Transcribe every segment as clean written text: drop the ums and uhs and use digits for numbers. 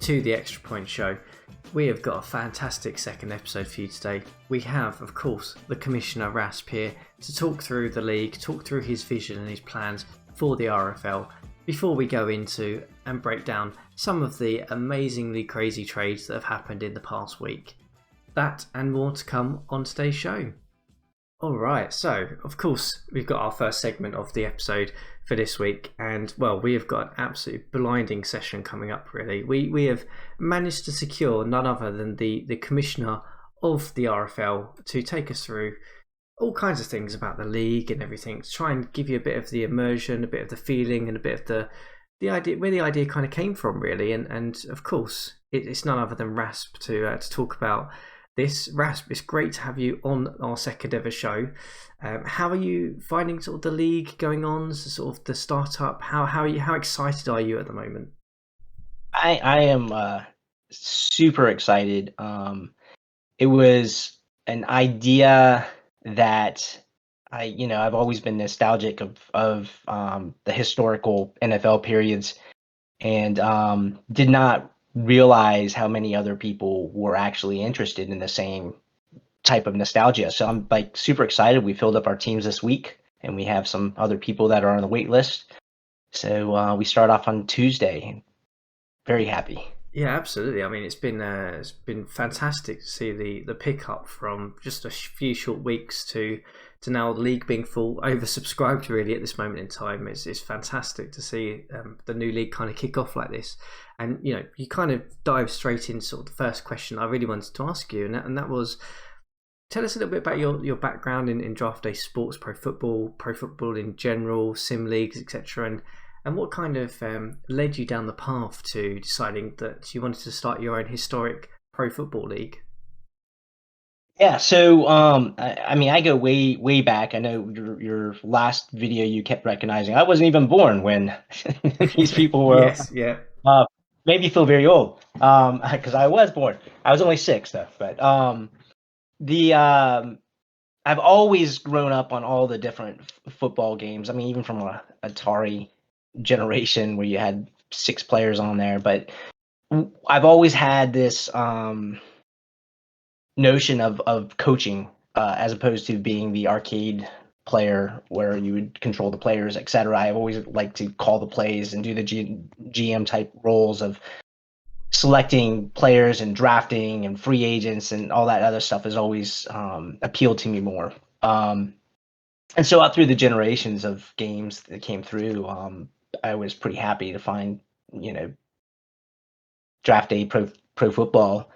to the Extra Point Show. We have got a fantastic second episode for you today. We have, of course, the Commissioner Rasp here to talk through the league, talk through his vision and his plans for the RFL before we go into and break down some of the amazingly crazy trades that have happened in the past week. That and more to come on today's show. Alright, so of course we've got our first segment of the episode for this week, and well, we have got an absolutely blinding session coming up really. We have managed to secure none other than the Commissioner of the RFL to take us through all kinds of things about the league and everything, to try and give you a bit of the immersion, a bit of the feeling and a bit of the idea, where the idea kind of came from really, and of course it's none other than Rasp to talk about this. Rasp, it's great to have you on our second ever show. How are you finding sort of the league going on, sort of the startup? How excited are you at the moment? I am super excited. It was an idea that I've always been nostalgic of the historical NFL periods, and did not realize how many other people were actually interested in the same type of nostalgia. So I'm like super excited. We filled up our teams this week, and we have some other people that are on the wait list. So we start off on Tuesday. Very happy. Yeah, absolutely. I mean, it's been fantastic to see the pickup from just a few short weeks to now the league being full, oversubscribed really at this moment in time. It's fantastic to see the new league kind of kick off like this. And you kind of dive straight into sort of the first question I really wanted to ask you, and that was, tell us a little bit about your background in draft day sports, pro football in general, sim leagues, etc. And what kind of led you down the path to deciding that you wanted to start your own historic pro football league? Yeah, so I mean, I go way back. I know your last video you kept recognizing. I wasn't even born when these people were. Yes, yeah. Made me feel very old. Because I was born. I was only 6 though. But the I've always grown up on all the different football games. I mean, even from a Atari generation where you had 6 players on there. But I've always had this notion of coaching, as opposed to being the arcade player where you would control the players, etc. I've always liked to call the plays and do the GM type roles of selecting players and drafting and free agents, and all that other stuff has always appealed to me more. And so out through the generations of games that came through, I was pretty happy to find draft day pro football.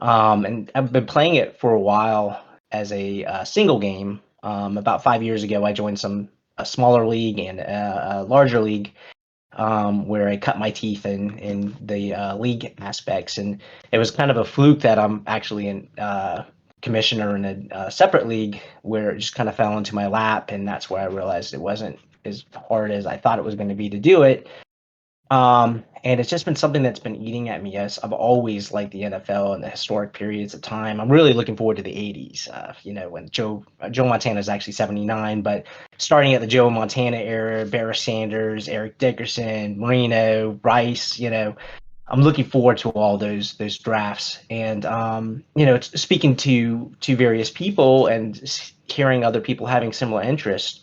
And I've been playing it for a while as a single game. About 5 years ago, I joined a smaller league and a larger league, where I cut my teeth in the league aspects. And it was kind of a fluke that I'm actually in commissioner in a separate league, where it just kind of fell into my lap. And that's where I realized it wasn't as hard as I thought it was going to be to do it. And it's just been something that's been eating at me. Yes, I've always liked the NFL and the historic periods of time. I'm really looking forward to the 80s, when Joe Montana is actually 79, but starting at the Joe Montana era, Barry Sanders, Eric Dickerson, Marino, Rice, I'm looking forward to all those drafts. And, it's speaking to various people and hearing other people having similar interests.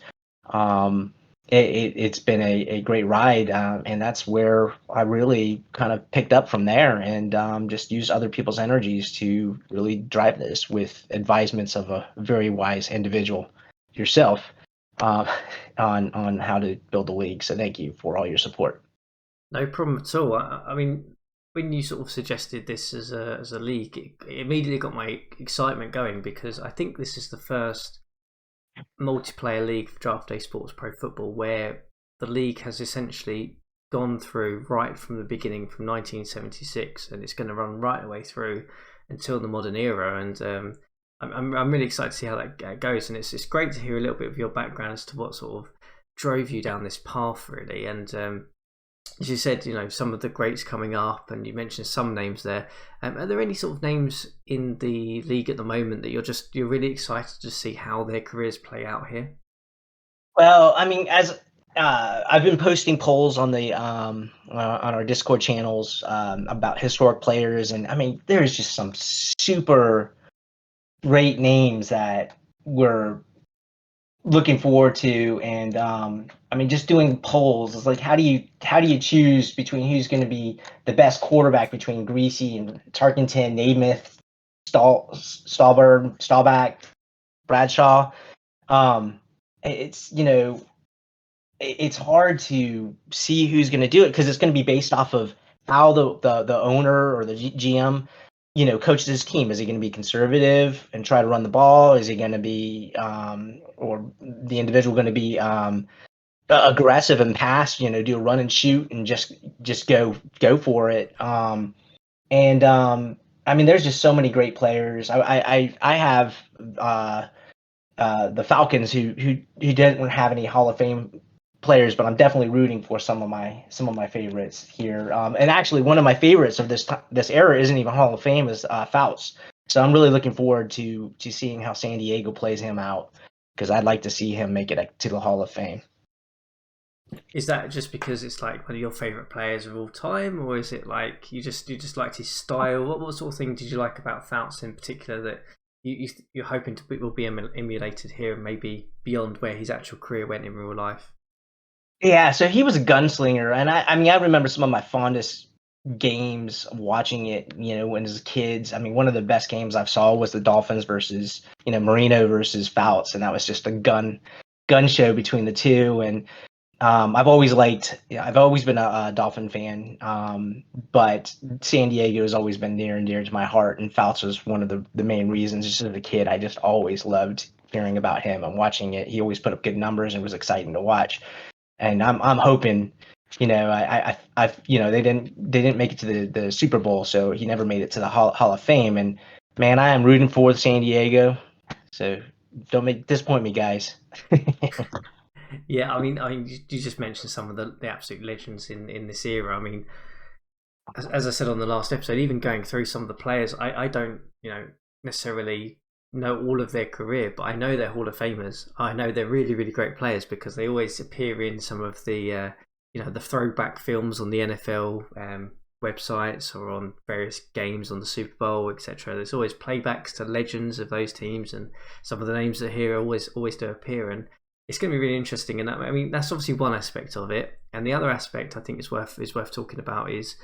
It's been a great ride, and that's where I really kind of picked up from there, and just use other people's energies to really drive this with advisements of a very wise individual, yourself, on how to build a league. So thank you for all your support. No problem at all. I mean, when you sort of suggested this as a league, it immediately got my excitement going, because I think this is the first multiplayer league for draft day sports pro football where the league has essentially gone through right from the beginning, from 1976, and it's going to run right away through until the modern era. And I'm really excited to see how that goes, and it's great to hear a little bit of your background as to what sort of drove you down this path really. And as you said, some of the greats coming up, and you mentioned some names there. Are there any sort of names in the league at the moment that you're really excited to see how their careers play out here? Well, I mean, as I've been posting polls on the on our Discord channels about historic players, and I mean, there's just some super great names that we're looking forward to, and I mean, just doing polls is like, how do you choose between who's going to be the best quarterback between Greasy and Tarkenton, Namath, Stahlberg, Bradshaw? Um, it's it's hard to see who's going to do it because it's going to be based off of how the owner or the GM coaches his team. Is he going to be conservative and try to run the ball? Is he going to be or the individual going to be aggressive and pass, do a run and shoot and just go for it? And I mean, there's just so many great players. I have the Falcons who didn't have any Hall of Fame players, but I'm definitely rooting for some of my favorites here. And actually, one of my favorites of this era isn't even Hall of Fame, is Fouts. So I'm really looking forward to seeing how San Diego plays him out, because I'd like to see him make it to the Hall of Fame. Is that just because it's like one of your favourite players of all time, or is it like you just liked his style? What sort of thing did you like about Fouts in particular that you're hoping to will be emulated here, and maybe beyond where his actual career went in real life? Yeah, so he was a gunslinger, and I mean, I remember some of my fondest games watching it, when as kids. I mean, one of the best games I've saw was the Dolphins versus, Marino versus Fouts, and that was just a gun show between the two. And I've always been a Dolphin fan, but San Diego has always been near and dear to my heart, and Fouts was one of the main reasons. Just as a kid, I just always loved hearing about him and watching it. He always put up good numbers and was exciting to watch. And I'm hoping, they didn't make it to the Super Bowl, so he never made it to the Hall of Fame. And man, I am rooting for San Diego, so don't disappoint me, guys. Yeah, I mean, you just mentioned some of the absolute legends in this era. I mean, as I said on the last episode, even going through some of the players, I don't necessarily know all of their career, but I know they're Hall of Famers. I know they're really really great players because they always appear in some of the the throwback films on the NFL websites or on various games on the Super Bowl, etc. There's always playbacks to legends of those teams, and some of the names that here always do appear, and it's going to be really interesting. And I mean, that's obviously one aspect of it, and the other aspect I think is worth talking about is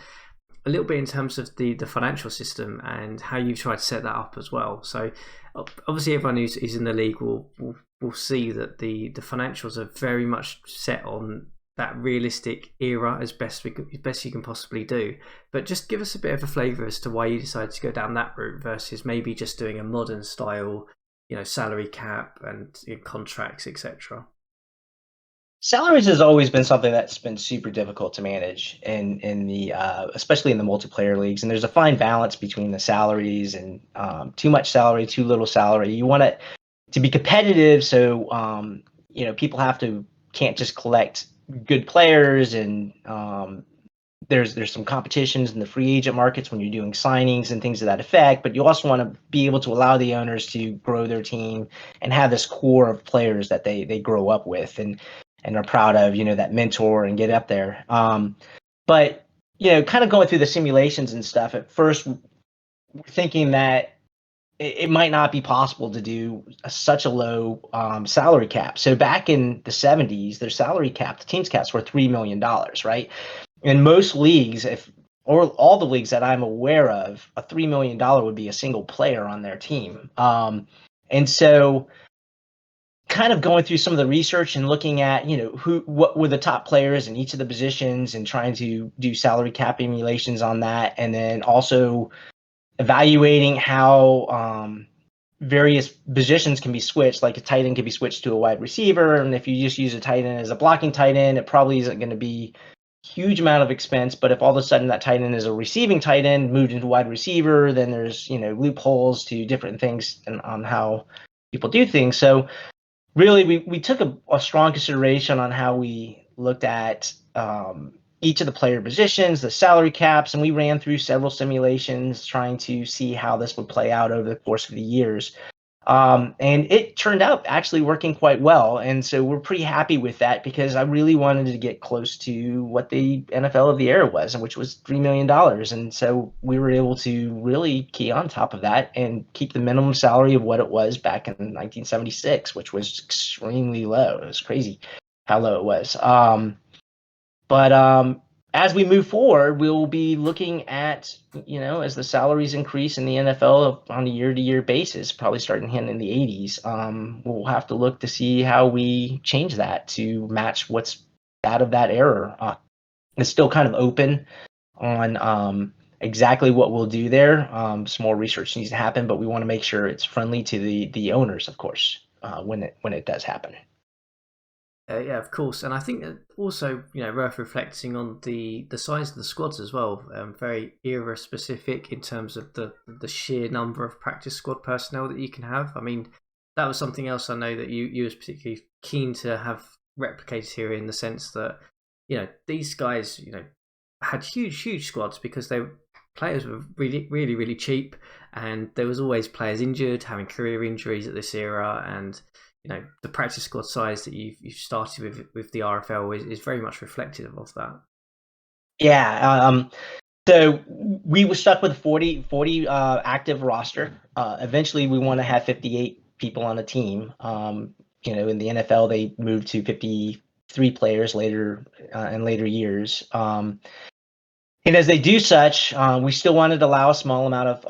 a little bit in terms of the financial system and how you've tried to set that up as well. So obviously everyone who's in the league will see that the financials are very much set on that realistic era as best you can possibly do. But just give us a bit of a flavour as to why you decided to go down that route versus maybe just doing a modern style, salary cap and contracts, etc. Salaries has always been something that's been super difficult to manage in the especially in the multiplayer leagues, and there's a fine balance between the salaries and too much salary, too little salary. You want it to be competitive, so people can't just collect good players, and there's some competitions in the free agent markets when you're doing signings and things to that effect. But you also want to be able to allow the owners to grow their team and have this core of players that they grow up with and are proud of, that mentor and get up there. But kind of going through the simulations and stuff, at first thinking that it might not be possible to do such a low salary cap. So back in the 70s, their salary cap, the team's caps were $3 million, right? In most leagues, or all the leagues that I'm aware of, a $3 million would be a single player on their team. And so kind of going through some of the research and looking at, what were the top players in each of the positions and trying to do salary cap emulations on that. And then also evaluating how various positions can be switched, like a tight end can be switched to a wide receiver. And if you just use a tight end as a blocking tight end, it probably isn't going to be a huge amount of expense. But if all of a sudden that tight end is a receiving tight end moved into wide receiver, then there's, loopholes to different things on how people do things. So really, we took a strong consideration on how we looked at each of the player positions, the salary caps, and we ran through several simulations trying to see how this would play out over the course of the years. And it turned out actually working quite well. And so we're pretty happy with that because I really wanted to get close to what the NFL of the era was, which was $3 million. And so we were able to really key on top of that and keep the minimum salary of what it was back in 1976, which was extremely low. It was crazy how low it was. But as we move forward, we'll be looking at, as the salaries increase in the NFL on a year-to-year basis, probably starting in the 80s. We'll have to look to see how we change that to match what's out of that era. It's still kind of open on exactly what we'll do there. Some more research needs to happen, but we want to make sure it's friendly to the owners, of course, when it does happen. Yeah, of course, and I think that also worth reflecting on the size of the squads as well. Very era specific in terms of the sheer number of practice squad personnel that you can have. I mean, that was something else I know that you was particularly keen to have replicated here in the sense that these guys had huge squads because players were really cheap, and there was always players injured, having career injuries at this era, and the practice squad size that you've started with the RFL is very much reflective of that. Yeah. So we were stuck with 40 active roster. Eventually, we want to have 58 people on a team. In the NFL, they moved to 53 players later in later years. And as they do such, we still wanted to allow a small amount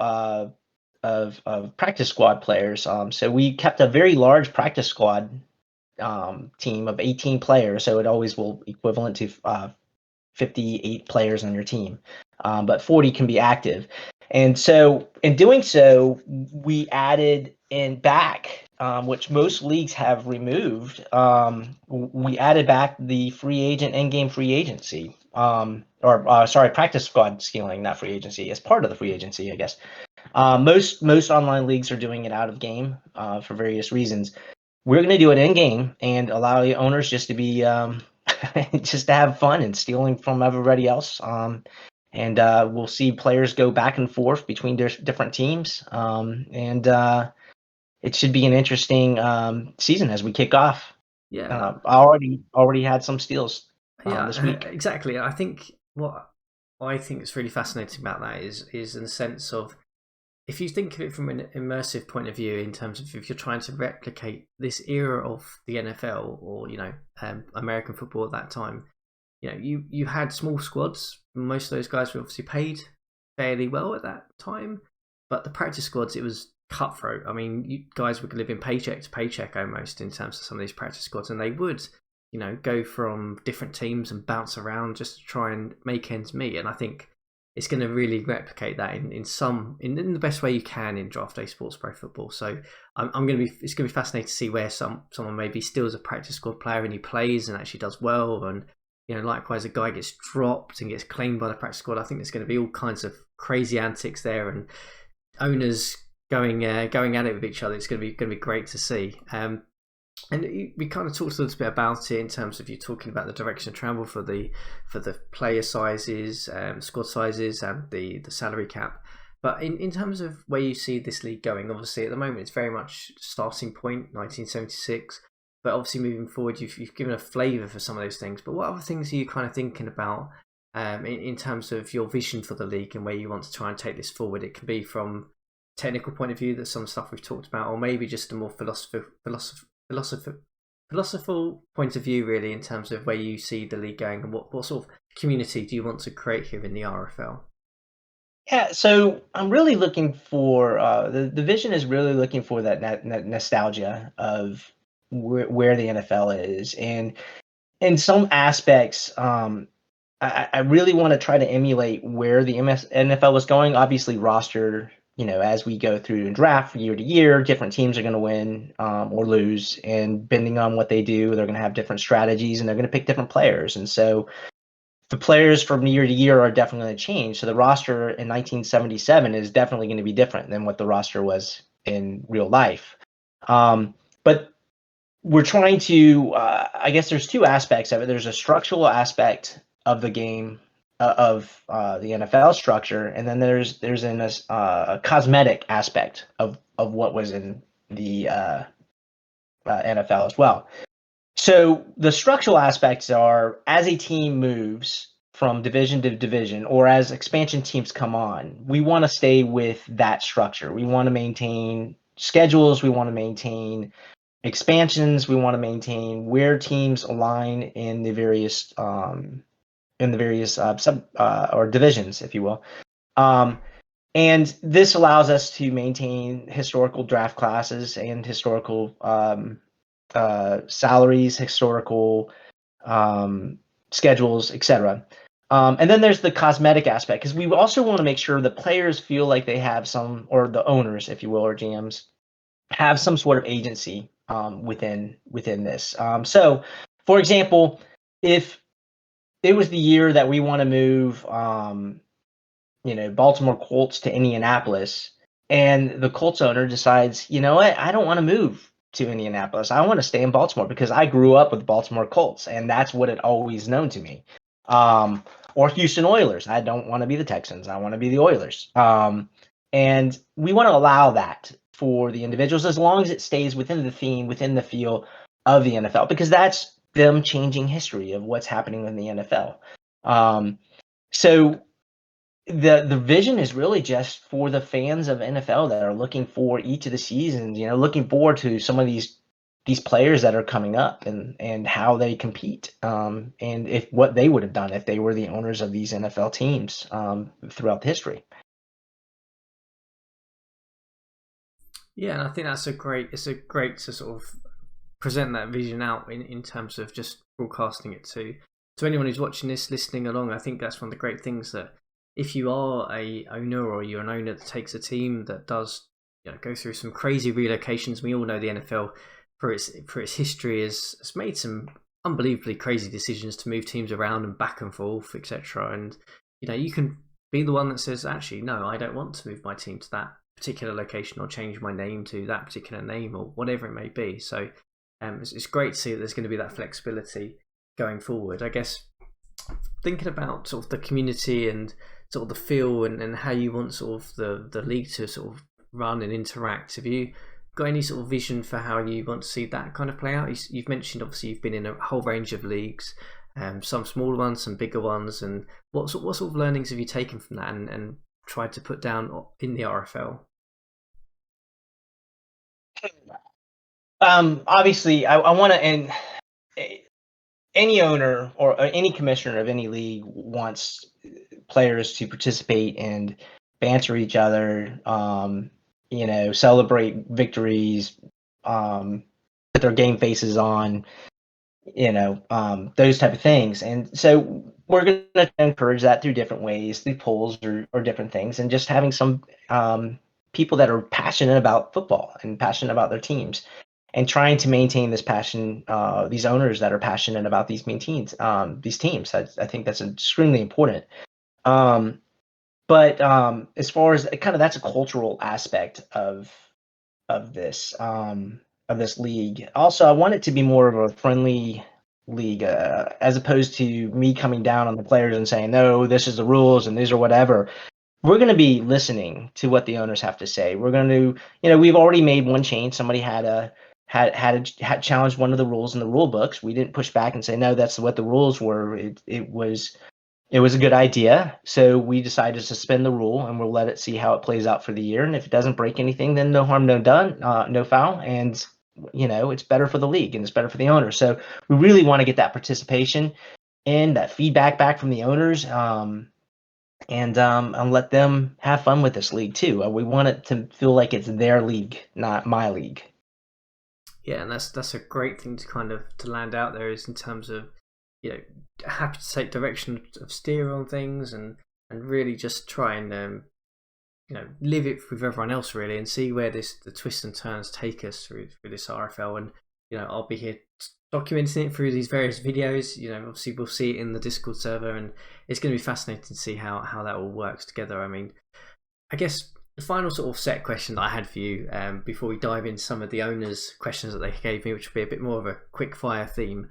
of practice squad players. So we kept a very large practice squad team of 18 players. So it always will equivalent to 58 players on your team, but 40 can be active. And so in doing so, we added in back, which most leagues have removed. We added back the free agent, in-game free agency, practice squad scaling, not free agency, as part of the free agency, I guess. Most online leagues are doing it out of game for various reasons. We're going to do it in game and allow the owners just to be just to have fun and stealing from everybody else. And we'll see players go back and forth between different teams. And it should be an interesting season as we kick off. Yeah, I already had some steals this week. exactly. I think what I think is really fascinating about that is in the sense of, if you think of it from an immersive point of view, in terms of if you're trying to replicate this era of the NFL or American football at that time, you had small squads. Most of those guys were obviously paid fairly well at that time, but the practice squads, it was cutthroat. I mean, you guys were living paycheck to paycheck almost in terms of some of these practice squads, and they would go from different teams and bounce around just to try and make ends meet. And I think it's going to really replicate that in the best way you can in draft day sports pro football. So it's going to be fascinating to see where someone maybe steals a practice squad player and he plays and actually does well, and likewise a guy gets dropped and gets claimed by the practice squad. I think there's going to be all kinds of crazy antics there, and owners going at it with each other. It's going to be great to see. And we kind of talked a little bit about it in terms of you talking about the direction of travel for the player sizes, squad sizes, and the salary cap. But in terms of where you see this league going, obviously at the moment it's very much starting point 1976. But obviously moving forward, you've given a flavour for some of those things. But what other things are you kind of thinking about in terms of your vision for the league and where you want to try and take this forward? It can be from technical point of view, that's some stuff we've talked about, or maybe just a more philosophical point of view, really, in terms of where you see the league going and what sort of community do you want to create here in the RFL? Yeah, so I'm really looking for the vision is really looking for that nostalgia of where the NFL is, and in some aspects, I really want to try to emulate where the NFL was going. Obviously, roster, as we go through and draft year to year, different teams are going to win or lose, and depending on what they do, they're going to have different strategies and they're going to pick different players, and so the players from year to year are definitely going to change. So the roster in 1977 is definitely going to be different than what the roster was in real life. But we're trying to, I guess there's two aspects of it. There's a structural aspect of the game, of the NFL structure, and then there's a cosmetic aspect of what was in the NFL as well. So the structural aspects are, as a team moves from division to division, or as expansion teams come on, we want to stay with that structure. We want to maintain schedules. We want to maintain expansions. We want to maintain where teams align in the various sub or divisions, if you will. And this allows us to maintain historical draft classes and historical salaries, historical schedules, etc. And then there's the cosmetic aspect, because we also want to make sure that players feel like they have some, or the owners, if you will, or GMs, have some sort of agency within this. So, for example, if it was the year that we want to move, Baltimore Colts to Indianapolis, and the Colts owner decides, you know what, I don't want to move to Indianapolis. I want to stay in Baltimore because I grew up with Baltimore Colts, and that's what it always known to me. Or Houston Oilers. I don't want to be the Texans. I want to be the Oilers. And we want to allow that for the individuals as long as it stays within the theme, within the feel of the NFL, because that's them changing history of what's happening in the NFL. So the vision is really just for the fans of NFL that are looking for each of the seasons, looking forward to some of these players that are coming up, and how they compete, and if what they would have done if they were the owners of these NFL teams throughout history. Yeah, and I think it's a great to sort of present that vision out in terms of just broadcasting it to anyone who's watching this, listening along. I think that's one of the great things, that if you are a owner, or you're an owner that takes a team that does go through some crazy relocations. We all know the NFL for its history has made some unbelievably crazy decisions to move teams around and back and forth, etc. And you can be the one that says, actually, no, I don't want to move my team to that particular location, or change my name to that particular name, or whatever it may be. So it's great to see that there's going to be that flexibility going forward. I guess thinking about sort of the community and sort of the feel, and how you want sort of the league to sort of run and interact, have you got any sort of vision for how you want to see that kind of play out? You've mentioned, obviously, you've been in a whole range of leagues, some smaller ones, some bigger ones, and what sort of learnings have you taken from that and tried to put down in the RFL? Obviously, I want to, and any owner or any commissioner of any league wants players to participate and banter each other, celebrate victories, put their game faces on, those type of things. And so we're going to encourage that through different ways, through polls or different things, and just having some people that are passionate about football and passionate about their teams, and trying to maintain this passion, these owners that are passionate about these teams. I think that's extremely important. But as far as kind of, that's a cultural aspect of this league. Also, I want it to be more of a friendly league, as opposed to me coming down on the players and saying, no, this is the rules and these are whatever. We're going to be listening to what the owners have to say. We're going to, we've already made one change. Somebody had challenged one of the rules in the rule books. We didn't push back and say, no, that's what the rules were. It was a good idea. So we decided to suspend the rule, and we'll let it see how it plays out for the year. And if it doesn't break anything, then no harm, no done, no foul. And, it's better for the league and it's better for the owners. So we really want to get that participation and that feedback back from the owners, and let them have fun with this league too. We want it to feel like it's their league, not my league. Yeah, and that's a great thing to kind of to land out there, is in terms of happy to take direction of steer on things, and really just try and live it with everyone else, really, and see where the twists and turns take us through this RFL. And I'll be here documenting it through these various videos. Obviously we'll see it in the Discord server, and it's going to be fascinating to see how that all works together. I mean, I guess the final sort of set question that I had for you, before we dive into some of the owners' questions that they gave me, which will be a bit more of a quick fire theme,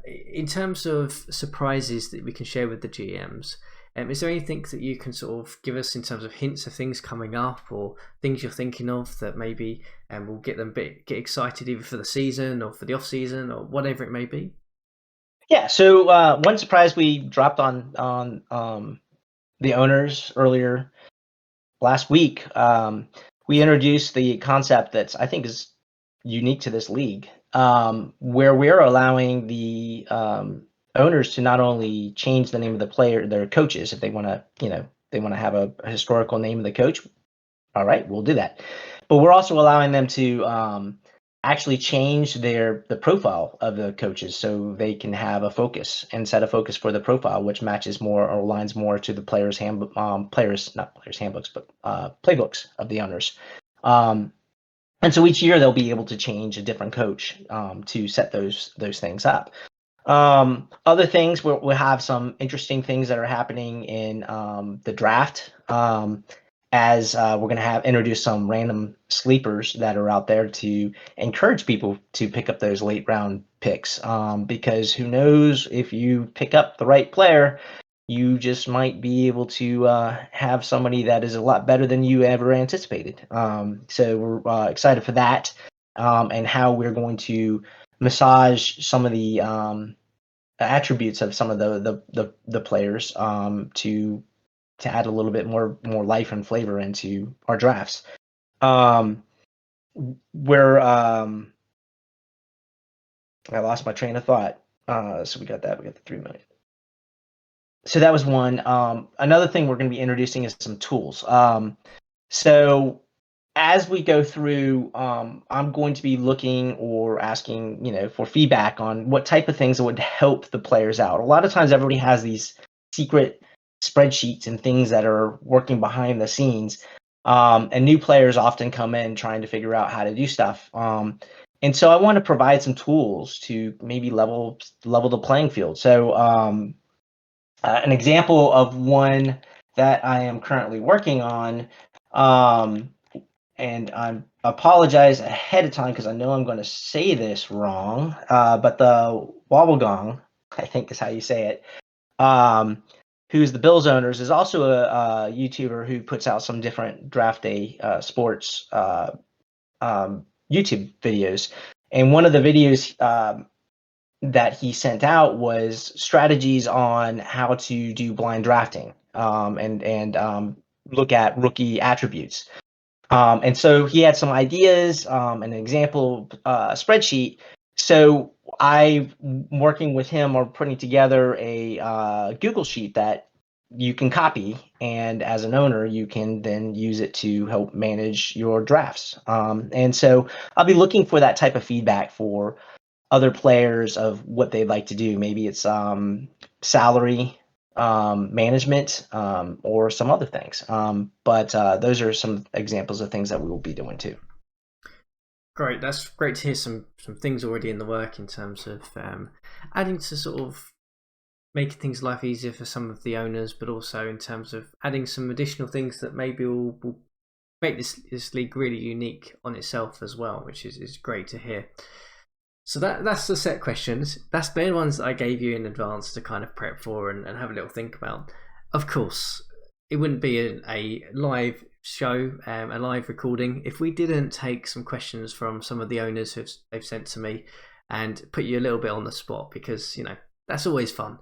in terms of surprises that we can share with the GMs, Is there anything that you can sort of give us in terms of hints of things coming up or things you're thinking of that maybe will get them get excited either for the season or for the off season or whatever it may be? Yeah. So one surprise we dropped on the owners earlier last week. We introduced the concept that's I think is unique to this league, where we're allowing the owners to not only change the name of the player, their coaches, if they want to, they want to have a historical name of the coach. All right, we'll do that. But we're also allowing them to actually change the profile of the coaches so they can have a focus and set a focus for the profile, which matches more or aligns more to the players' not players' handbooks, but playbooks of the owners. And so each year they'll be able to change a different coach to set those things up. Other things, we'll have some interesting things that are happening in the draft. As we're going to have introduce some random sleepers that are out there to encourage people to pick up those late round picks. Because who knows, if you pick up the right player, you just might be able to have somebody that is a lot better than you ever anticipated. So we're excited for that, and how we're going to massage some of the attributes of some of the players to add a little bit more life and flavor into our drafts. We're I lost my train of thought. So we got that. We got the 3 million. So that was one. Another thing we're going to be introducing is some tools. So as we go through, I'm going to be looking or asking, for feedback on what type of things that would help the players out. A lot of times everybody has these secret spreadsheets and things that are working behind the scenes. And new players often come in trying to figure out how to do stuff. And so I want to provide some tools to maybe level the playing field. So an example of one that I am currently working on, and I apologize ahead of time because I know I'm going to say this wrong, but the Wobblegong, I think is how you say it, who's the Bills owners, is also a YouTuber who puts out some different draft day sports YouTube videos. And one of the videos that he sent out was strategies on how to do blind drafting, and look at rookie attributes. And so he had some ideas, an example spreadsheet. So I'm working with him or putting together a Google sheet that you can copy, and as an owner, you can then use it to help manage your drafts. And so I'll be looking for that type of feedback for other players of what they'd like to do. Maybe it's salary management, or some other things. But those are some examples of things that we will be doing too. Great, that's great to hear some things already in the work in terms of adding to sort of making things life easier for some of the owners, but also in terms of adding some additional things that maybe will make this league really unique on itself as well, which is great to hear. So that's the set questions. That's the ones that I gave you in advance to kind of prep for and have a little think about. Of course, it wouldn't be a live show, a live recording, if we didn't take some questions from some of the owners who they've sent to me and put you a little bit on the spot, because that's always fun.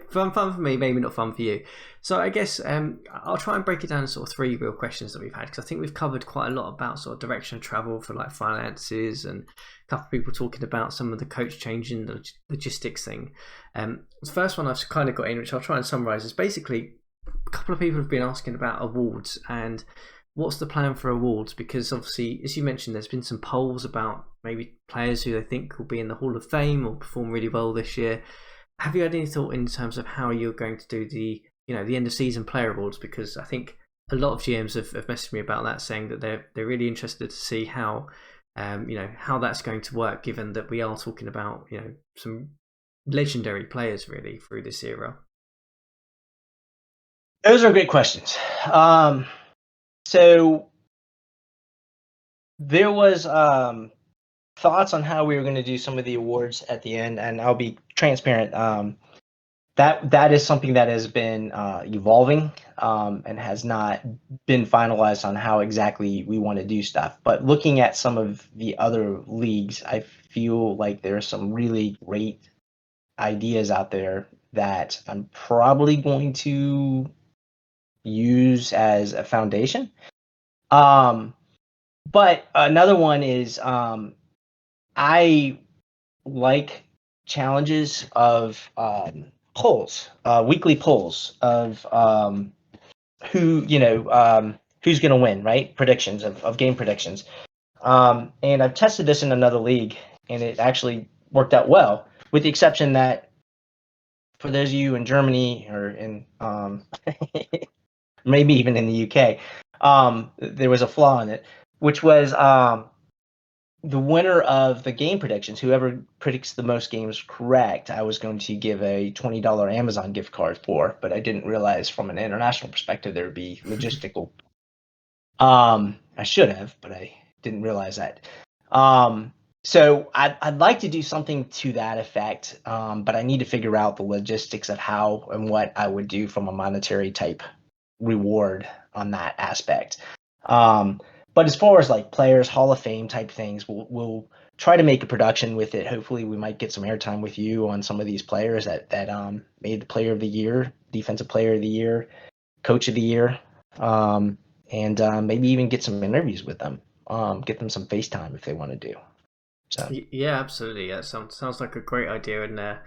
fun for me, maybe not fun for you. So I guess I'll try and break it down to sort of 3 real questions that we've had, because I think we've covered quite a lot about sort of direction of travel for like finances, and a couple of people talking about some of the coach changing the logistics thing. The first one I've kind of got in, which I'll try and summarize, is basically a couple of people have been asking about awards and what's the plan for awards, because obviously, as you mentioned, there's been some polls about maybe players who they think will be in the Hall of Fame or perform really well this year. Have you had any thought in terms of how you're going to do the end of season player awards? Because I think a lot of GMs have messaged me about that, saying that they're really interested to see how how that's going to work, given that we are talking about some legendary players really through this era. Those are great questions. So there was thoughts on how we were going to do some of the awards at the end, and I'll be transparent. that is something that has been evolving, and has not been finalized on how exactly we want to do stuff. But looking at some of the other leagues, I feel like there are some really great ideas out there that I'm probably going to use as a foundation. Um, but another one is, I like challenges of polls, weekly polls of who's going to win, right? Predictions of game predictions. And I've tested this in another league, and it actually worked out well, with the exception that for those of you in Germany or in maybe even in the UK, there was a flaw in it, which was the winner of the game predictions, whoever predicts the most games correct, I was going to give a $20 Amazon gift card for, but I didn't realize from an international perspective there would be logistical. I should have, but I didn't realize that. So I'd like to do something to that effect, but I need to figure out the logistics of how and what I would do from a monetary type reward on that aspect. But as far as like players, Hall of Fame type things, we'll try to make a production with it. Hopefully, we might get some airtime with you on some of these players that made the Player of the Year, Defensive Player of the Year, Coach of the Year, and maybe even get some interviews with them. Get them some FaceTime if they want to do. So Yeah, absolutely. That sounds like a great idea. And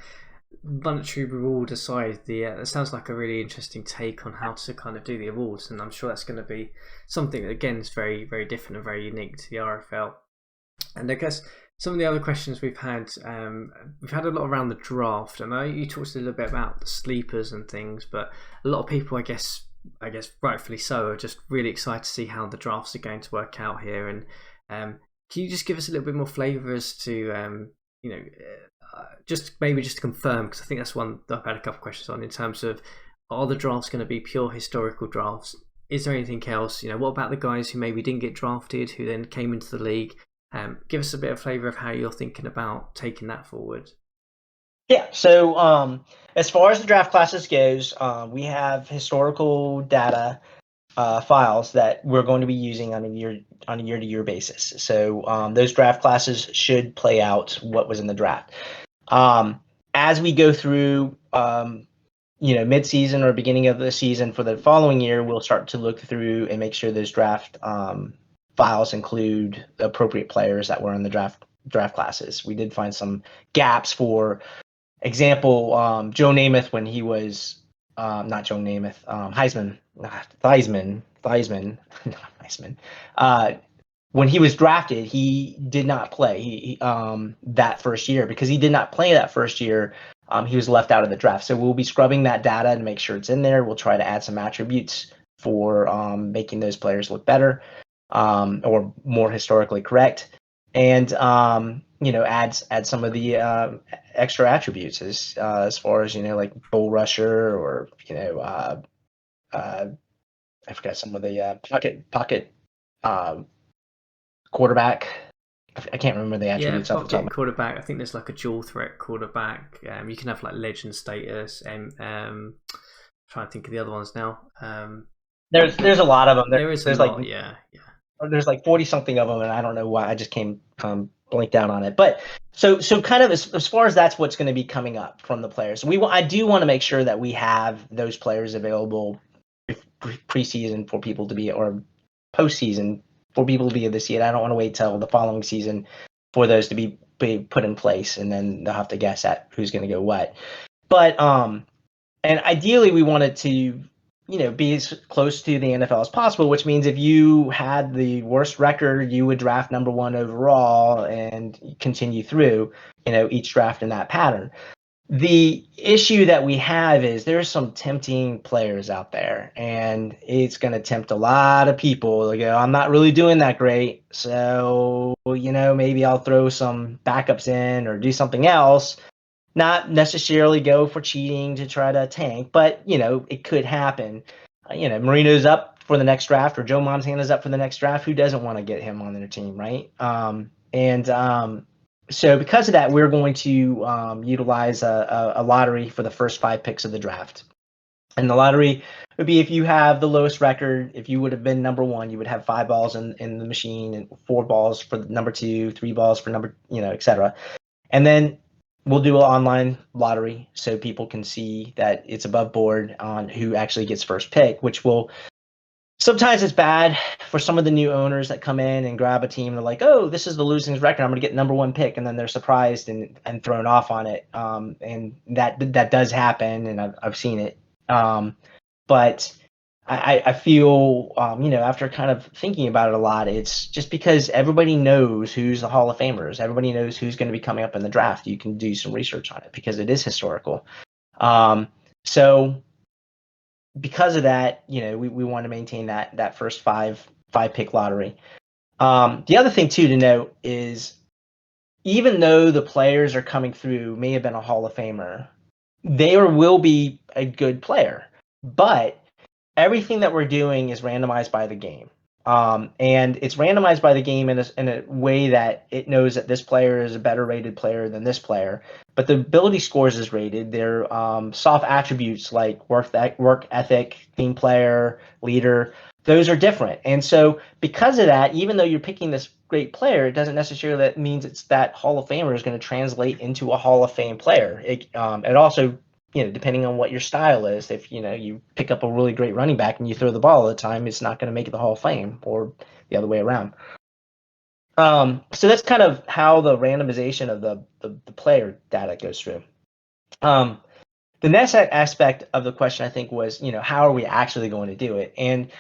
monetary reward aside, it sounds like a really interesting take on how to kind of do the awards, and I'm sure that's going to be something that again is very very different and very unique to the RFL. And I guess some of the other questions we've had a lot around the draft. I know you talked a little bit about the sleepers and things, but a lot of people, I guess rightfully so, are just really excited to see how the drafts are going to work out here. And can you just give us a little bit more flavour as to just to confirm, because I think that's one that I've had a couple of questions on in terms of, are the drafts going to be pure historical drafts? Is there anything else? What about the guys who maybe didn't get drafted, who then came into the league? Give us a bit of flavour of how you're thinking about taking that forward. yeah, so as far as the draft classes goes, we have historical data files that we're going to be using on a year-to-year basis. So those draft classes should play out what was in the draft. As we go through, mid-season or beginning of the season for the following year, we'll start to look through and make sure those draft files include the appropriate players that were in the draft classes. We did find some gaps. For example, Joe Namath, when he was not Joe Namath, Theismann, not Theismann. When he was drafted, he did not play that first year. Because he did not play that first year, he was left out of the draft. So we'll be scrubbing that data to make sure it's in there. We'll try to add some attributes for making those players look better, or more historically correct, and add some of the extra attributes as far as like bull rusher, or I forgot some of the pocket quarterback. I can't remember the Yeah, attributes off the top of pocket quarterback. I think there's like a dual threat quarterback. You can have like legend status, and trying to think of the other ones now. there's a lot of them. There is a There's lot. like Yeah, there's like 40 something of them, and I don't know why I just came blanked out on it. But so kind of as far as that's what's going to be coming up from the players, I do want to make sure that we have those players available preseason for people to be, or postseason for people to be able to see it. I don't want to wait till the following season for those to be put in place, and then they'll have to guess at who's going to go what. But and ideally we want it to be as close to the NFL as possible, which means if you had the worst record, you would draft number one overall and continue through each draft in that pattern. The issue that we have is there's some tempting players out there, and it's going to tempt a lot of people to go, I'm not really doing that great, so maybe I'll throw some backups in or do something else. Not necessarily go for cheating to try to tank, but it could happen. Marino's up for the next draft, or Joe Montana's up for the next draft. Who doesn't want to get him on their team, right? And So because of that, we're going to utilize a lottery for the first 5 picks of the draft. And the lottery would be if you have the lowest record, if you would have been number one, you would have 5 balls in the machine and 4 balls for number two, 3 balls for number, et cetera. And then we'll do an online lottery so people can see that it's above board on who actually gets first pick, which will sometimes it's bad for some of the new owners that come in and grab a team. They're like, oh, this is the losing record. I'm going to get number one pick. And then they're surprised and thrown off on it. And that does happen. And I've seen it. But I feel, after kind of thinking about it a lot, it's just because everybody knows who's the Hall of Famers. Everybody knows who's going to be coming up in the draft. You can do some research on it because it is historical. So because of that, we want to maintain that first five pick lottery. The other thing too to note is even though the players are coming through may have been a Hall of Famer, they will be a good player, but everything that we're doing is randomized by the game. And it's randomized by the game in a way that it knows that this player is a better rated player than this player. But the ability scores is rated. Their soft attributes like work ethic, team player, leader, those are different. And so because of that, even though you're picking this great player, it doesn't necessarily that means it's that Hall of Famer is going to translate into a Hall of Fame player. It also, depending on what your style is, if you pick up a really great running back and you throw the ball all the time, it's not going to make it the Hall of Fame, or the other way around. So that's kind of how the randomization of the player data goes through. The next aspect of the question, I think, was how are we actually going to do it? And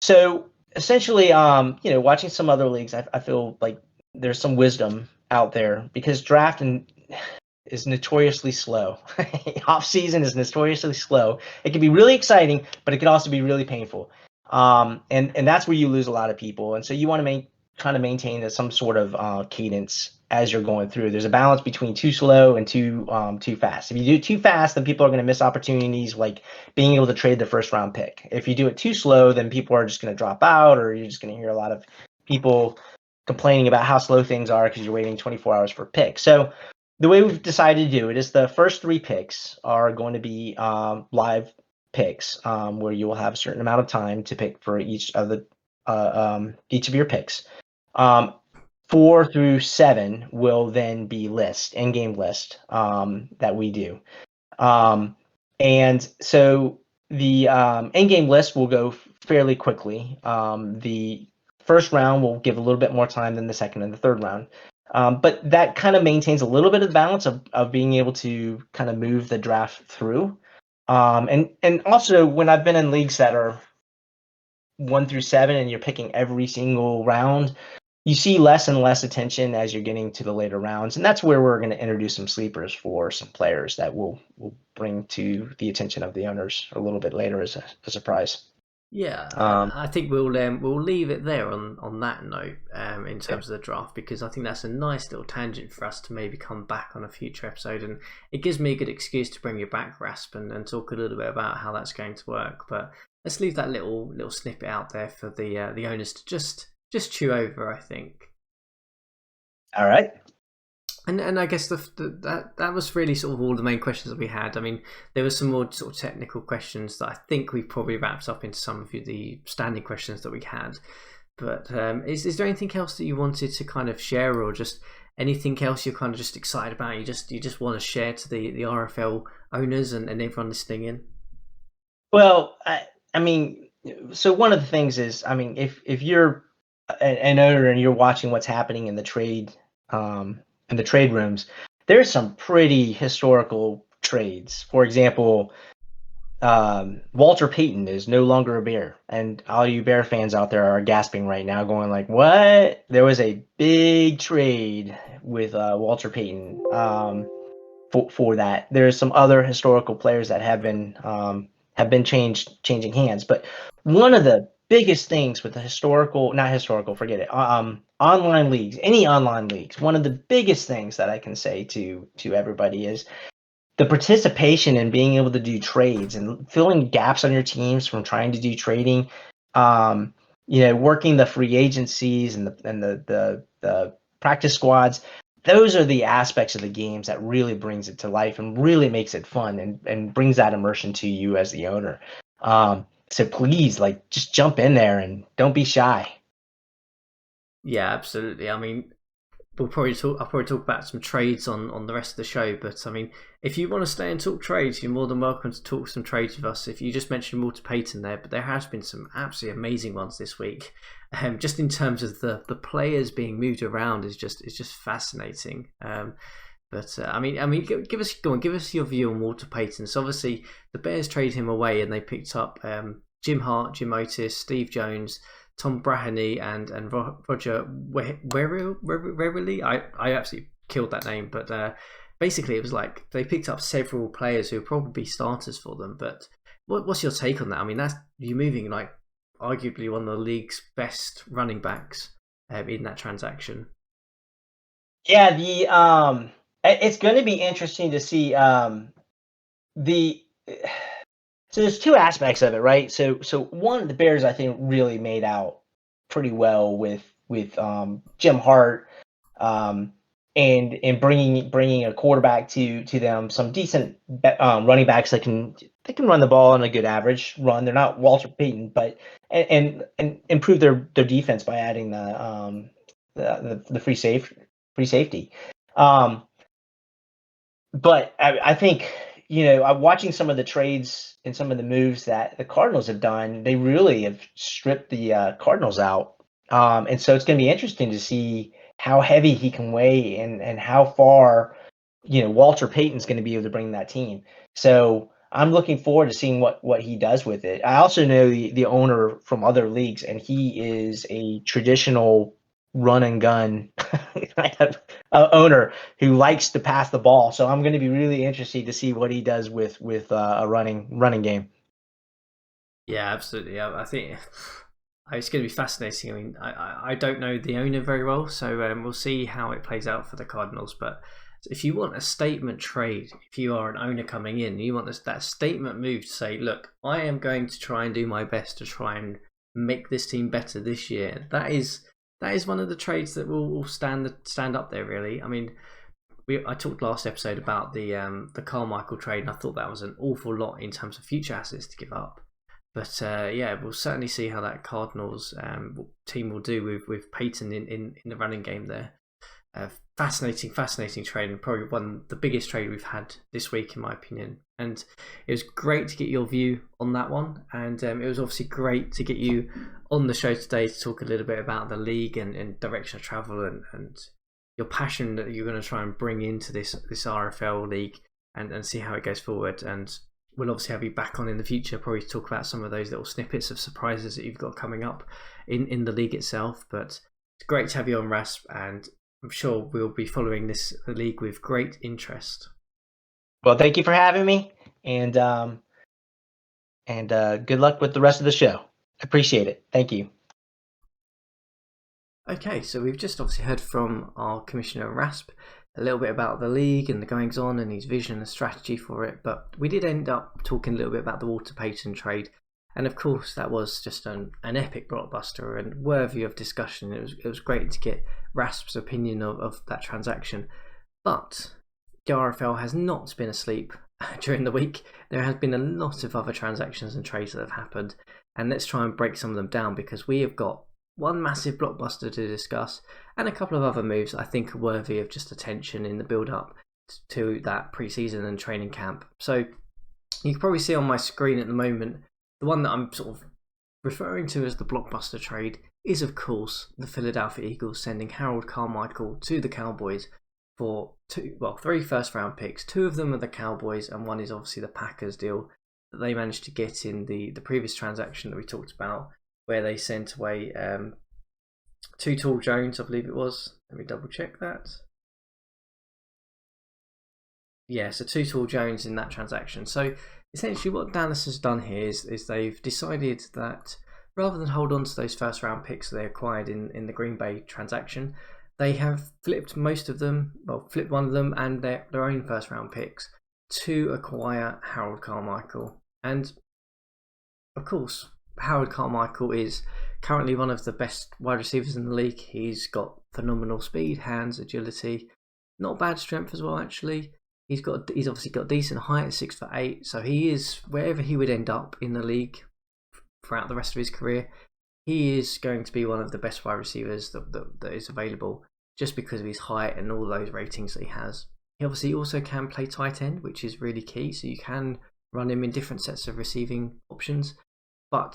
so essentially, watching some other leagues, I feel like there's some wisdom out there because drafting is notoriously slow. Off season is notoriously slow. It can be really exciting, but it can also be really painful. And that's where you lose a lot of people. And so you want to try to maintain some sort of cadence as you're going through. There's a balance between too slow and too fast. If you do it too fast, then people are going to miss opportunities like being able to trade the first round pick. If you do it too slow, then people are just going to drop out, or you're just going to hear a lot of people complaining about how slow things are because you're waiting 24 hours for a pick. So the way we've decided to do it is the first 3 picks are going to be live picks, where you will have a certain amount of time to pick for each of your picks. 4 through 7 will then be in-game list that we do. And so the in-game list will go fairly quickly. The first round will give a little bit more time than the second and the third round. But that kind of maintains a little bit of balance of being able to kind of move the draft through. And also when I've been in leagues that are 1 through 7 and you're picking every single round, you see less and less attention as you're getting to the later rounds. And that's where we're going to introduce some sleepers for some players that will bring to the attention of the owners a little bit later as a surprise. Yeah, I think we'll leave it there on that note in terms of the draft, because I think that's a nice little tangent for us to maybe come back on a future episode, and it gives me a good excuse to bring you back, Rasp, and talk a little bit about how that's going to work. But let's leave that little snippet out there for the owners to just chew over, I think. All right. And I guess that was really sort of all the main questions that we had. I mean, there were some more sort of technical questions that I think we probably wrapped up into some of the standing questions that we had. But is there anything else that you wanted to kind of share, or just anything else you're kind of just excited about? You just want to share to the RFL owners and everyone listening in? Well, I mean, so one of the things is, I mean, if you're an owner and you're watching what's happening in the trade rooms, there's some pretty historical trades. For example, Walter Payton is no longer a Bear, and all you Bear fans out there are gasping right now, going like, "What?" There was a big trade with Walter Payton for that. There's some other historical players that have been changing hands, but one of the biggest things with the not historical, forget it. Online leagues, any online leagues, one of the biggest things that I can say to everybody is the participation in being able to do trades and filling gaps on your teams from trying to do trading. Working the free agencies and the practice squads. those are the aspects of the games that really brings it to life and really makes it fun and brings that immersion to you as the owner. So please, like, just jump in there and don't be shy. Yeah, absolutely. I mean, I'll probably talk about some trades on the rest of the show. But I mean, if you want to stay and talk trades, you're more than welcome to talk some trades with us. If you just mentioned Walter Payton there, but there has been some absolutely amazing ones this week. Just in terms of the players being moved around is just fascinating. But give us your view on Walter Payton. So obviously the Bears traded him away, and they picked up Jim Hart, Jim Otis, Steve Jones, Tom Braheny, and Roger Werrily. I absolutely killed that name, but basically it was like they picked up several players who are probably starters for them. But what's your take on that? I mean, that's you moving like arguably one of the league's best running backs in that transaction. Yeah, it's going to be interesting to see the. So there's two aspects of it, right? So one, the Bears I think really made out pretty well with Jim Hart, um, and bringing a quarterback to them, some decent running backs that can run the ball on a good average run. They're not Walter Payton, but and improve their defense by adding the free safety. Um, but I think, I'm watching some of the trades and some of the moves that the Cardinals have done. They really have stripped the Cardinals out, and so it's going to be interesting to see how heavy he can weigh and how far Walter Payton's going to be able to bring that team. So I'm looking forward to seeing what he does with it. I also know the owner from other leagues, and he is a traditional run and gun owner who likes to pass the ball. So I'm going to be really interested to see what he does with a running game. Yeah, absolutely. I think it's going to be fascinating. I mean, I don't know the owner very well, so we'll see how it plays out for the Cardinals. But if you want a statement trade, if you are an owner coming in, you want that statement move to say, look, I am going to try and do my best to try and make this team better this year. That is one of the trades that will stand up there. Really, I mean, I talked last episode about the Carmichael trade, and I thought that was an awful lot in terms of future assets to give up. But yeah, we'll certainly see how that Cardinals team will do with Payton in the running game there. Fascinating trade, and probably the biggest trade we've had this week, in my opinion. And it was great to get your view on that one. And it was obviously great to get you on the show today to talk a little bit about the league and direction of travel and your passion that you're going to try and bring into this RFL league and see how it goes forward. And we'll obviously have you back on in the future, probably to talk about some of those little snippets of surprises that you've got coming up in the league itself. But it's great to have you on, Rasp, and I'm sure we'll be following the league with great interest. Well, thank you for having me, and good luck with the rest of the show. I appreciate it. Thank you. Okay, so we've just obviously heard from our Commissioner Rasp a little bit about the league and the goings on and his vision and strategy for it, but we did end up talking a little bit about the Walter Payton trade, and of course that was just an epic blockbuster and worthy of discussion. It was great to get Rasp's opinion of that transaction, but the RFL has not been asleep during the week. There has been a lot of other transactions and trades that have happened, and let's try and break some of them down, because we have got one massive blockbuster to discuss and a couple of other moves I think are worthy of just attention in the build up to that pre-season and training camp. So you can probably see on my screen at the moment, the one that I'm sort of referring to as the blockbuster trade is of course the Philadelphia Eagles sending Harold Carmichael to the Cowboys for three first round picks. Two of them are the Cowboys and one is obviously the Packers deal that they managed to get in the previous transaction that we talked about, where they sent away Too Tall Jones, I believe it was. Let me double check that. Yeah, so Too Tall Jones in that transaction. So essentially what Dallas has done here is they've decided that rather than hold on to those first round picks they acquired in the Green Bay transaction, they have flipped one of them and their own first round picks to acquire Harold Carmichael. And of course, Harold Carmichael is currently one of the best wide receivers in the league. He's got phenomenal speed, hands, agility, not bad strength as well. Actually, he's obviously got decent height, 6'8", so he is wherever he would end up in the league throughout the rest of his career. He is going to be one of the best wide receivers that is available, just because of his height and all those ratings that he has. He obviously also can play tight end, which is really key. So you can run him in different sets of receiving options. But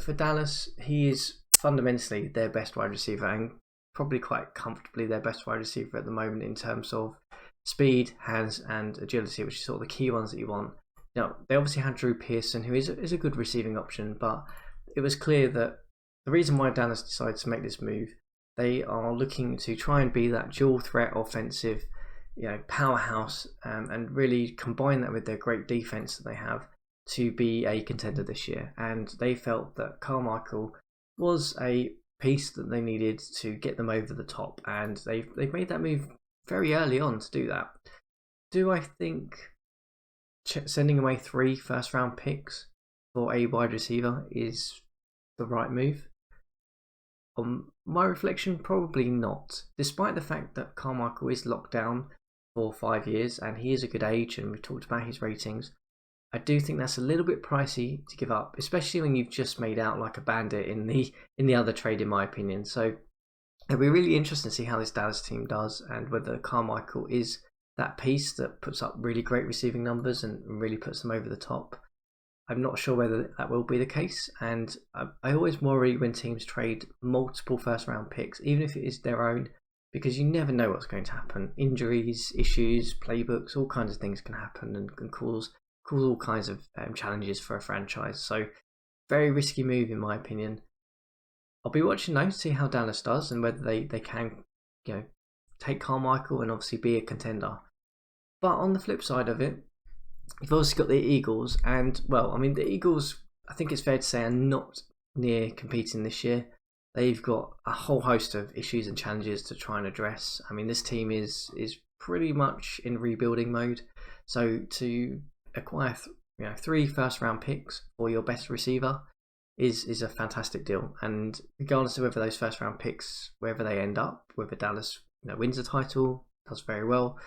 for Dallas, he is fundamentally their best wide receiver, and probably quite comfortably their best wide receiver at the moment in terms of speed, hands, and agility, which is sort of the key ones that you want. Now, they obviously had Drew Pearson, who is a good receiving option, but it was clear that the reason why Dallas decided to make this move, they are looking to try and be that dual threat offensive, powerhouse, and really combine that with their great defense that they have to be a contender this year. And they felt that Carmichael was a piece that they needed to get them over the top, and they've made that move very early on to do that. Do I think sending away 3 first-round picks for a wide receiver is the right move? On my reflection, probably not. Despite the fact that Carmichael is locked down for 5 years and he is a good age, and we've talked about his ratings, I do think that's a little bit pricey to give up, especially when you've just made out like a bandit in the other trade, in my opinion. So it'll be really interesting to see how this Dallas team does, and whether Carmichael is that piece that puts up really great receiving numbers and really puts them over the top. I'm not sure whether that will be the case, and I always worry when teams trade multiple first-round picks, even if it is their own, because you never know what's going to happen. Injuries, issues, playbooks, all kinds of things can happen and can cause all kinds of challenges for a franchise. So very risky move in my opinion. I'll be watching though to see how Dallas does and whether they can take Carmichael and obviously be a contender. But on the flip side of it, you've also got the Eagles, and the Eagles, I think it's fair to say, are not near competing this year. They've got a whole host of issues and challenges to try and address. I mean, this team is pretty much in rebuilding mode. So to acquire 3 first-round picks for your best receiver is a fantastic deal. And regardless of whether those first-round picks, wherever they end up, whether Dallas wins the title, does very well,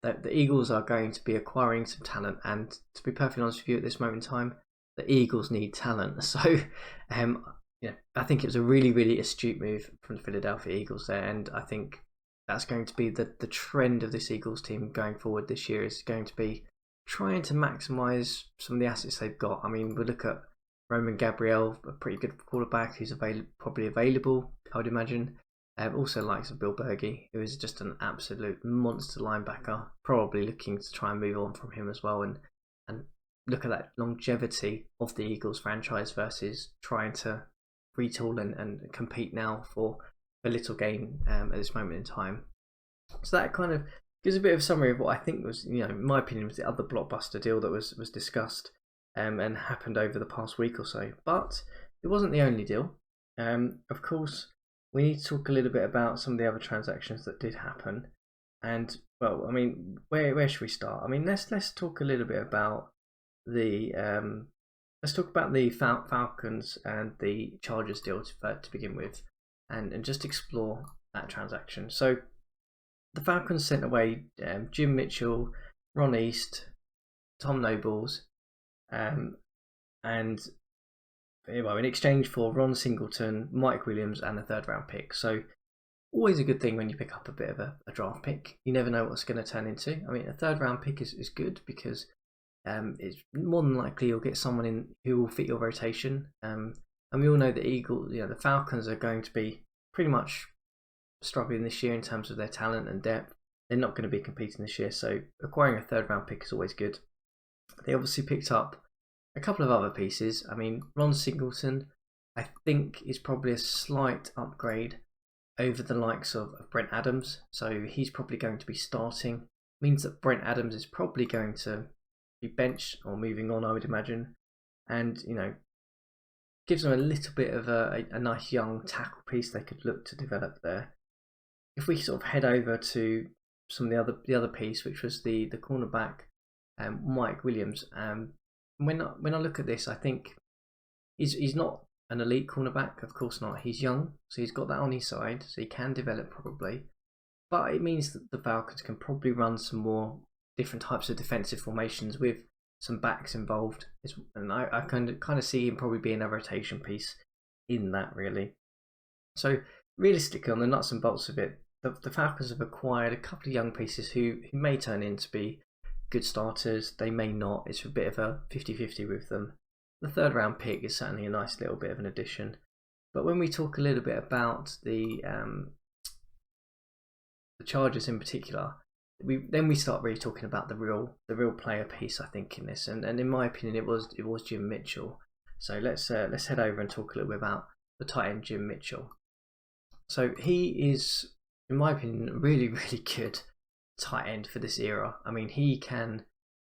the Eagles are going to be acquiring some talent. And to be perfectly honest with you, at this moment in time, the Eagles need talent. So I think it was a really, really astute move from the Philadelphia Eagles there, and I think that's going to be the trend of this Eagles team going forward this year, is going to be trying to maximise some of the assets they've got. I mean, we look at Roman Gabriel, a pretty good quarterback who's probably available, I would imagine. Also likes of Bill Berge, who is just an absolute monster linebacker, probably looking to try and move on from him as well, and look at that longevity of the Eagles franchise versus trying to retool and compete now for a little gain at this moment in time. So that kind of gives a bit of a summary of what I think was, in my opinion, was the other blockbuster deal that was discussed and happened over the past week or so. But it wasn't the only deal. Of course, we need to talk a little bit about some of the other transactions that did happen. And where should we start? I mean, let's talk a little bit about the Falcons and the Chargers deal to begin with, and just explore that transaction. So the Falcons sent away Jim Mitchell, Ron East, Tom Nobles, and in exchange for Ron Singleton, Mike Williams, and a 3rd-round pick. So always a good thing when you pick up a bit of a draft pick. You never know what's going to turn into. I mean, a 3rd-round pick is good because it's more than likely you'll get someone in who will fit your rotation. And we all know the Falcons are going to be pretty much struggling this year in terms of their talent and depth. They're not going to be competing this year, so acquiring a 3rd-round pick is always good. They obviously picked up a couple of other pieces. I mean, Ron Singleton, I think, is probably a slight upgrade over the likes of Brent Adams. So he's probably going to be starting. Means that Brent Adams is probably going to be benched or moving on, I would imagine. And, gives them a little bit of a nice young tackle piece they could look to develop there. If we sort of head over to some of the other piece, which was the cornerback, Mike Williams, when I look at this, I think he's not an elite cornerback, of course not. He's young, so he's got that on his side, so he can develop probably. but it means that the Falcons can probably run some more different types of defensive formations with some backs involved, and I kind of see him probably being a rotation piece in that, really. So realistically, on the nuts and bolts of it, the Falcons have acquired a couple of young pieces who may turn in to be good starters. They may not. It's a bit of a 50-50 with them. The third round pick is certainly a nice little bit of an addition. But when we talk a little bit about the Chargers in particular, we start really talking about the real player piece, I think, in this. And in my opinion, it was Jim Mitchell. So let's head over and talk a little bit about the tight end Jim Mitchell. So he is, in my opinion, a really, really good tight end for this era. I mean, he can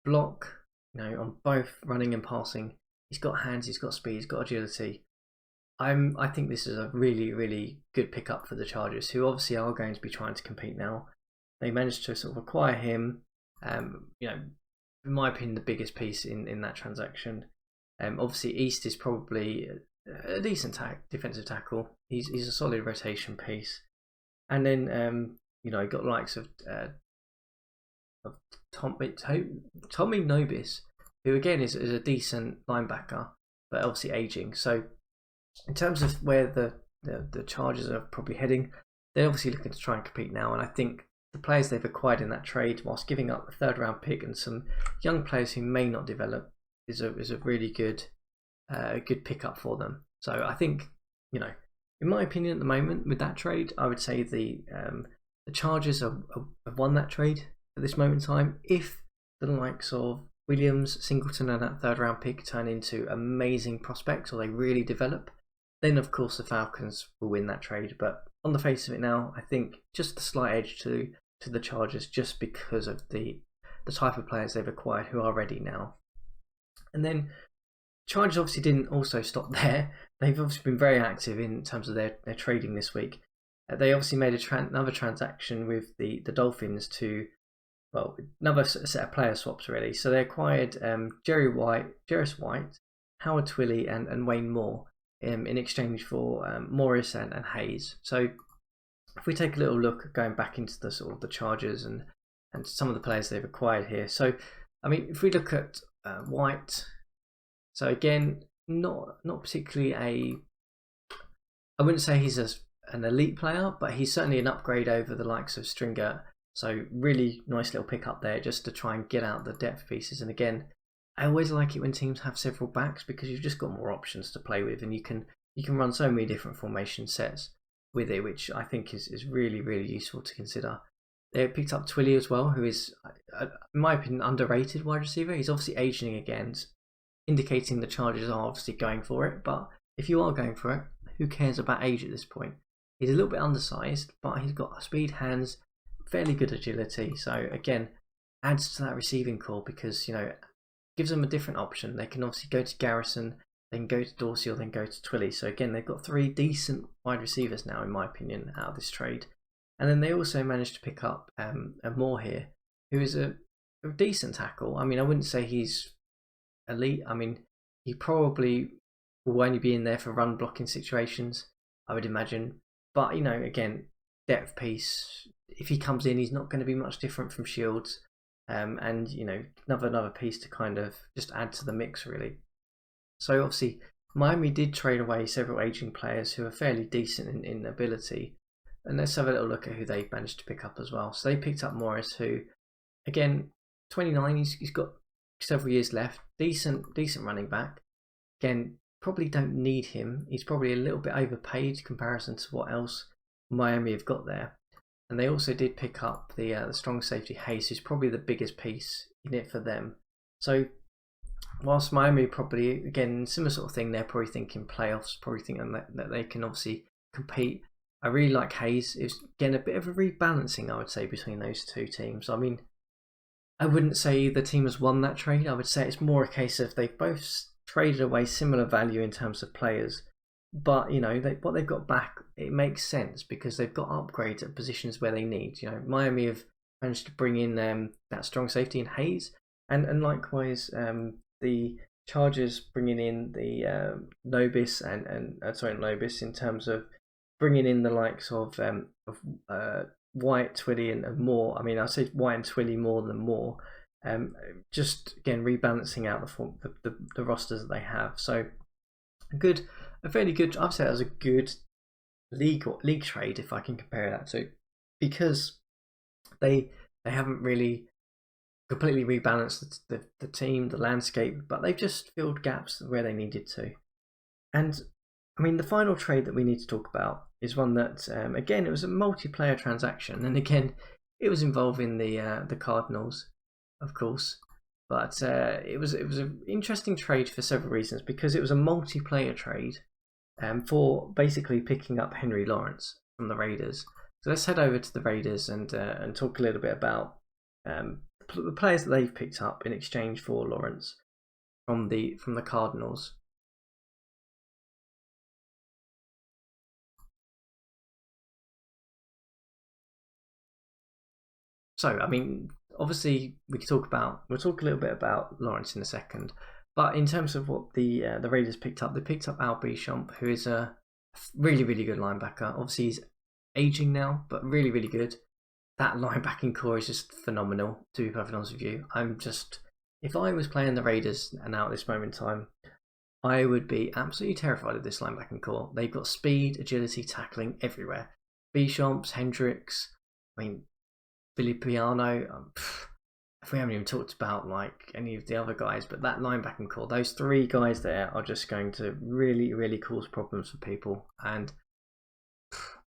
block, on both running and passing. He's got hands, he's got speed, he's got agility. I think this is a really, really good pickup for the Chargers, who obviously are going to be trying to compete now. They managed to sort of acquire him. In my opinion, the biggest piece in that transaction. Obviously, East is probably a decent defensive tackle. He's a solid rotation piece. And then got likes of Tommy Nobis, who again is a decent linebacker, but obviously aging. So in terms of where the Chargers are probably heading, they're obviously looking to try and compete now. And I think the players they've acquired in that trade, whilst giving up a third round pick and some young players who may not develop, is a really good pickup for them. So I think, in my opinion at the moment with that trade, I would say the Chargers have won that trade at this moment in time. If the likes of Williams, Singleton and that third round pick turn into amazing prospects, or they really develop, then of course the Falcons will win that trade. But on the face of it now, I think just the slight edge to the Chargers, just because of the type of players they've acquired who are ready now. And then Chargers obviously didn't also stop there. They've obviously been very active in terms of their trading this week. They obviously made another transaction with the Dolphins to, another set of player swaps really. So they acquired Jerris White, Howard Twilley and Wayne Moore in exchange for Morris and Hayes. So if we take a little look going back into the sort of the Chargers and some of the players they've acquired here. So I mean, if we look at White, so again, not particularly I wouldn't say he's an elite player, but he's certainly an upgrade over the likes of Stringer. So really nice little pick up there just to try and get out the depth pieces. And again, I always like it when teams have several backs, because you've just got more options to play with, and you can run so many different formation sets with it, which I think is really, really useful to consider. They picked up Twilley as well, who is, in my opinion, underrated wide receiver. He's obviously aging again, indicating the Chargers are obviously going for it. But if you are going for it, who cares about age at this point? He's a little bit undersized, but he's got speed, hands, fairly good agility. So again, adds to that receiving core, because gives them a different option. They can obviously go to Garrison, they can go to Dorsey, or then go to Twilley. So again, they've got three decent wide receivers now, in my opinion, out of this trade. And then they also managed to pick up a Moore here, who is a decent tackle. I mean, I wouldn't say he's elite. I mean, he probably will only be in there for run blocking situations, I would imagine. But again, depth piece. If he comes in, he's not going to be much different from Shields. And another piece to kind of just add to the mix, really. So obviously Miami did trade away several aging players who are fairly decent in ability, and let's have a little look at who they managed to pick up as well. So they picked up Morris, who again 29, he's got several years left, decent running back. Again, probably don't need him. He's probably a little bit overpaid in comparison to what else Miami have got there. And they also did pick up the strong safety Hayes, who's probably the biggest piece in it for them. So whilst Miami probably, again, similar sort of thing, they're probably thinking playoffs, probably thinking that they can obviously compete. I really like Hayes. It's again a bit of a rebalancing, I would say, between those two teams. I mean, I wouldn't say the team has won that trade. I would say it's more a case of they've both traded away similar value in terms of players. But what they've got back, it makes sense because they've got upgrades at positions where they need. Miami have managed to bring in that strong safety in Hayes, and likewise the Chargers bringing in the Nobis Nobis in terms of bringing in the likes of White, Twilly, and Moore. I mean, I say White and Twilly more than Moore. Just again rebalancing out the rosters that they have. So a fairly good. I'd say that was a good league trade if I can compare that to, because they haven't really completely rebalanced the team, the landscape, but they've just filled gaps where they needed to. And I mean, the final trade that we need to talk about is one that, again, it was a multiplayer transaction, and again, it was involving the Cardinals, of course. But it was an interesting trade for several reasons, because it was a multiplayer trade for basically picking up Henry Lawrence from the Raiders. So let's head over to the Raiders and talk a little bit about the players that they've picked up in exchange for Lawrence from the Cardinals. So, I mean, obviously, we'll talk a little bit about Lawrence in a second. But in terms of what the Raiders picked up, they picked up Al Bichamp, who is a really, really good linebacker. Obviously, he's aging now, but really, really good. That linebacking core is just phenomenal, to be perfectly honest with you. If I was playing the Raiders now at this moment in time, I would be absolutely terrified of this linebacking core. They've got speed, agility, tackling everywhere. Bichamps, Hendricks, I mean, Filippiano. If we haven't even talked about like any of the other guys, but that linebacking core, those three guys there are just going to really, really cause problems for people. And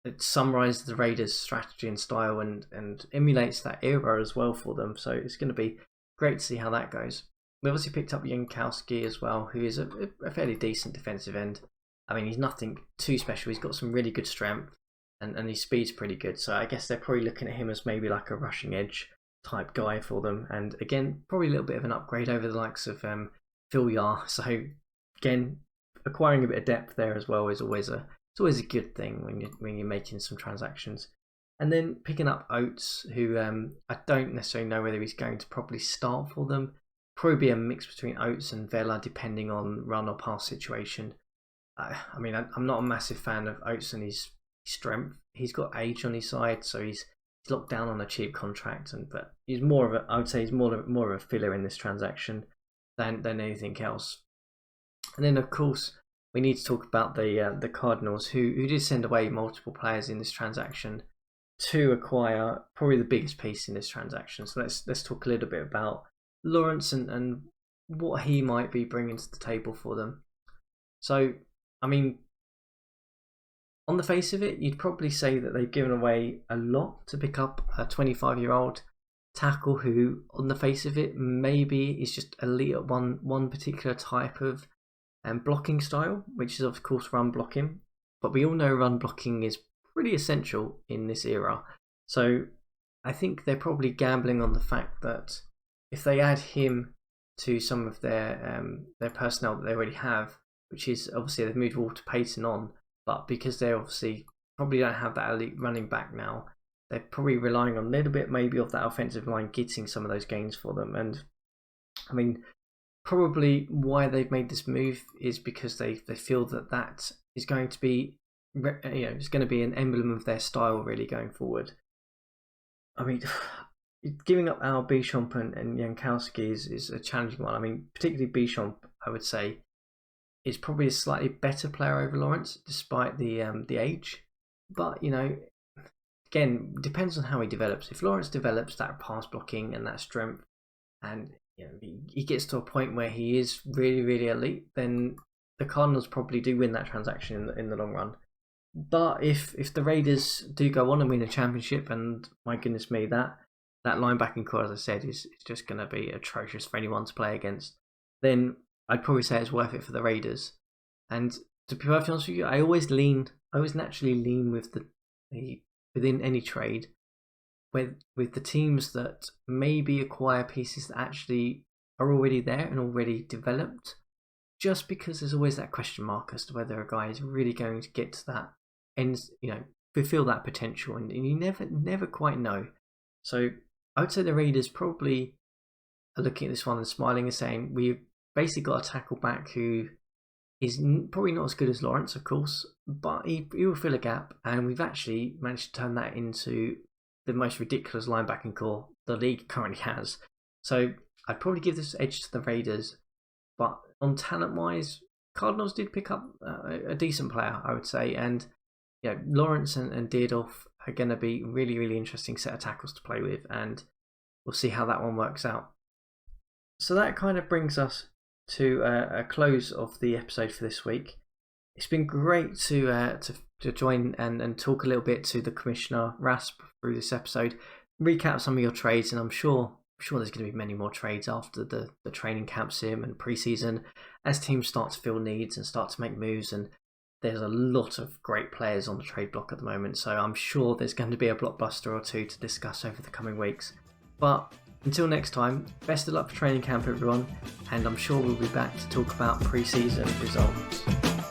it summarises the Raiders' strategy and style and emulates that era as well for them. So it's going to be great to see how that goes. We obviously picked up Jankowski as well, who is a fairly decent defensive end. I mean, he's nothing too special. He's got some really good strength, and his speed's pretty good. So I guess they're probably looking at him as maybe like a rushing edge type guy for them. And again, probably a little bit of an upgrade over the likes of Phil Yar. So again, acquiring a bit of depth there as well is always a good thing when you're making some transactions. And then picking up Oates, who I don't necessarily know whether he's going to probably start for them. Probably be a mix between Oates and Vela, depending on run or pass situation. I mean, I'm not a massive fan of Oates and his strength. He's got age on his side, so he's locked down on a cheap contract, but he's more of I would say he's more of a filler in this transaction than anything else. And then of course we need to talk about the Cardinals, who did send away multiple players in this transaction to acquire probably the biggest piece in this transaction. So let's talk a little bit about Lawrence and what he might be bringing to the table for them. So, I mean, on the face of it, you'd probably say that they've given away a lot to pick up a 25-year-old tackle who, on the face of it, maybe is just elite at one particular type of blocking style, which is of course run blocking. But we all know run blocking is pretty essential in this era. So I think they're probably gambling on the fact that if they add him to some of their personnel that they already have, which is obviously they've moved Walter Payton on, but because they obviously probably don't have that elite running back now, they're probably relying on a little bit maybe of that offensive line getting some of those gains for them. And I mean, probably why they've made this move is because they feel that is going to be, it's going to be an emblem of their style really going forward. I mean, giving up Al Bichamp and Jankowski is a challenging one. I mean, particularly Bichamp, I would say, is probably a slightly better player over Lawrence, despite the age. But again, depends on how he develops. If Lawrence develops that pass blocking and that strength, and he gets to a point where he is really, really elite, then the Cardinals probably do win that transaction in the long run. But if the Raiders do go on and win a championship, and my goodness me, that linebacking core, as I said, is just going to be atrocious for anyone to play against, then I'd probably say it's worth it for the Raiders. And to be perfectly honest with you, I always naturally lean with within any trade with the teams that maybe acquire pieces that actually are already there and already developed, just because there's always that question mark as to whether a guy is really going to get to that end, fulfill that potential, and you never quite know. So I would say the Raiders probably are looking at this one and smiling and saying, we've basically got a tackle back who is probably not as good as Lawrence, of course, but he will fill a gap, and we've actually managed to turn that into the most ridiculous linebacking core the league currently has. So I'd probably give this edge to the Raiders. But on talent-wise, Cardinals did pick up a decent player, I would say. And Lawrence and Deardorff are going to be really, really interesting set of tackles to play with. And we'll see how that one works out. So that kind of brings us to a close of the episode for this week. It's been great to join and talk a little bit to the Commissioner Rasp through this episode, recap some of your trades, and I'm sure there's going to be many more trades after the training camp sim and preseason as teams start to feel needs and start to make moves. And there's a lot of great players on the trade block at the moment, so I'm sure there's going to be a blockbuster or two to discuss over the coming weeks. But until next time, best of luck for training camp, everyone, and I'm sure we'll be back to talk about preseason results.